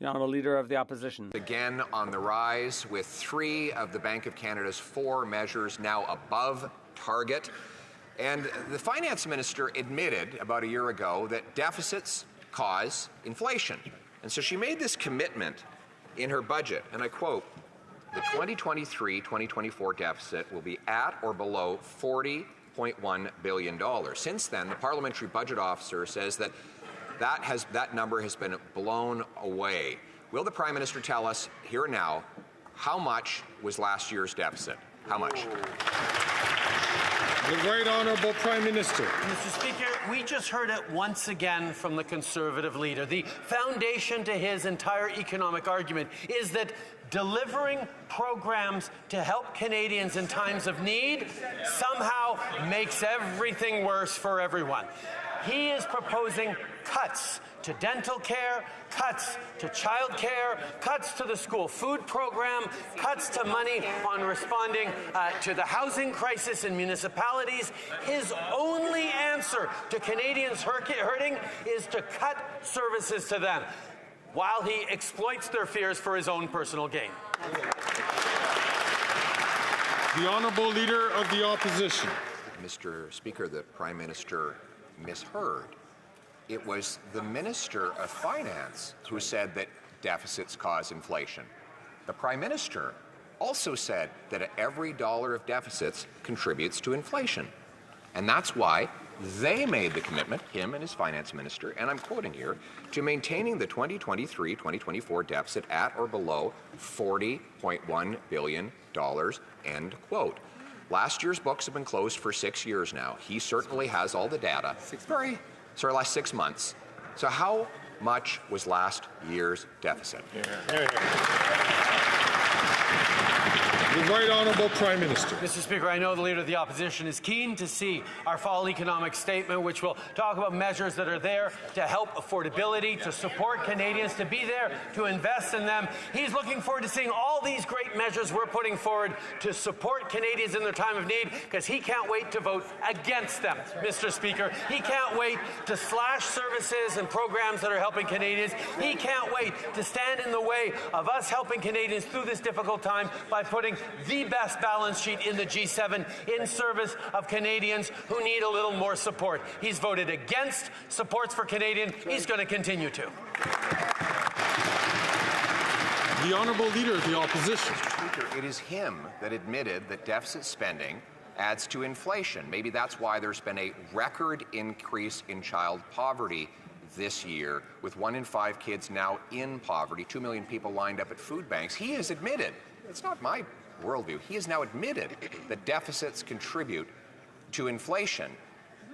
The Honourable Leader of the Opposition. Again on the rise, with 3 of the Bank of Canada's 4 measures now above target. And the Finance Minister admitted about a year ago that deficits cause inflation. And so she made this commitment in her budget, and I quote, "The 2023-2024 deficit will be at or below $40.1 billion. Since then, the Parliamentary Budget Officer says that that number has been blown away. Will the Prime Minister tell us here and now how much was last year's deficit? How much? The Right Honourable Prime Minister. Mr. Speaker, we just heard it once again from the Conservative leader. The foundation to his entire economic argument is that delivering programs to help Canadians in times of need somehow makes everything worse for everyone. He is proposing cuts to dental care, cuts to child care, cuts to the school food program, cuts to money on responding to the housing crisis in municipalities. His only answer to Canadians hurting is to cut services to them, while he exploits their fears for his own personal gain. The Honourable Leader of the Opposition. Mr. Speaker, the Prime Minister misheard. It was the Minister of Finance who said that deficits cause inflation. The Prime Minister also said that every dollar of deficits contributes to inflation. And that's why they made the commitment, him and his Finance Minister, and I'm quoting here, to maintaining the 2023-2024 deficit at or below $40.1 billion, end quote. Last year's books have been closed for 6 years now. He certainly has all the data. Last 6 months. So how much was last year's deficit? The Right Honourable Prime Minister. Mr. Speaker, I know the Leader of the Opposition is keen to see our fall economic statement, which will talk about measures that are there to help affordability, to support Canadians, to be there to invest in them. He's looking forward to seeing all these great measures we're putting forward to support Canadians in their time of need, because he can't wait to vote against them, Mr. Speaker. He can't wait to slash services and programs that are helping Canadians. He can't wait to stand in the way of us helping Canadians through this difficult time by putting the best balance sheet in the G7 in service of Canadians who need a little more support. He's voted against supports for Canadians. He's going to continue to. The Honourable Leader of the Opposition. Mr. Speaker, it is him that admitted that deficit spending adds to inflation. Maybe that's why there's been a record increase in child poverty this year, with 1 in 5 kids now in poverty, 2 million people lined up at food banks. He has admitted, it's not my worldview, he has now admitted that deficits contribute to inflation.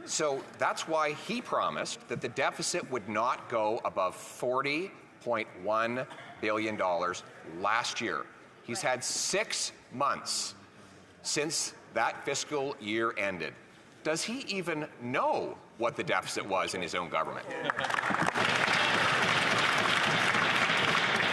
So that's why he promised that the deficit would not go above $40.1 billion last year. He's had 6 months since that fiscal year ended. Does he even know what the deficit was in his own government?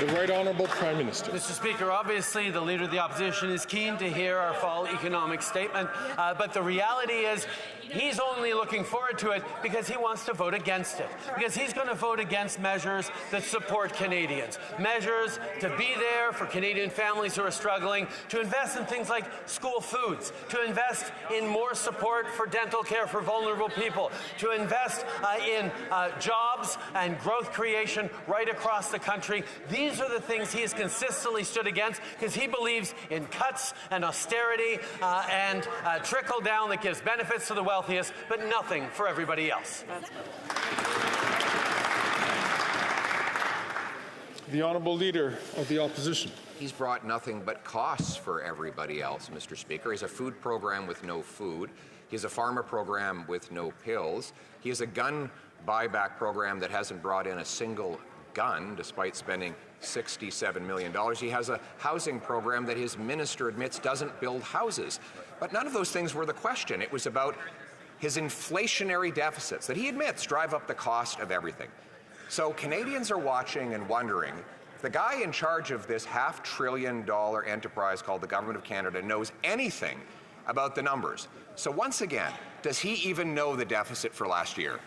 The Right Honourable Prime Minister. Mr. Speaker, obviously the Leader of the Opposition is keen to hear our fall economic statement, but the reality is he's only looking forward to it because he wants to vote against it, because he's going to vote against measures that support Canadians, measures to be there for Canadian families who are struggling, to invest in things like school foods, to invest in more support for dental care for vulnerable people, to invest in jobs and growth creation right across the country. These are the things he has consistently stood against, because he believes in cuts and austerity and trickle down that gives benefits to the wealthiest, but nothing for everybody else. The Honourable Leader of the Opposition. He's brought nothing but costs for everybody else, Mr. Speaker. He has a food program with no food. He has a pharma program with no pills. He has a gun buyback program that hasn't brought in a single gun, despite spending $67 million. He has a housing program that his minister admits doesn't build houses. But none of those things were the question. It was about his inflationary deficits that he admits drive up the cost of everything. So Canadians are watching and wondering if the guy in charge of this $500 billion enterprise called the Government of Canada knows anything about the numbers. So once again, does he even know the deficit for last year?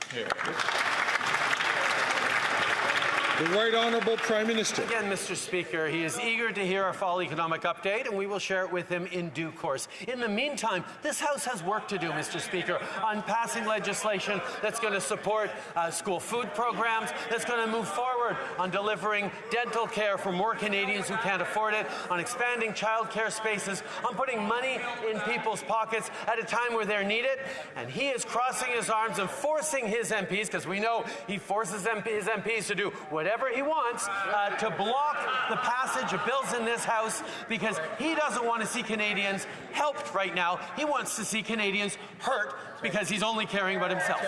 The Right Honourable Prime Minister. Again, Mr. Speaker, he is eager to hear our fall economic update, and we will share it with him in due course. In the meantime, this House has work to do, Mr. Speaker, on passing legislation that's going to support school food programs, that's going to move forward on delivering dental care for more Canadians who can't afford it, on expanding childcare spaces, on putting money in people's pockets at a time where they're needed. And he is crossing his arms and forcing his MPs, because we know he forces his MPs to do whatever he wants, to block the passage of bills in this House, because he doesn't want to see Canadians helped right now. He wants to see Canadians hurt, because he's only caring about himself.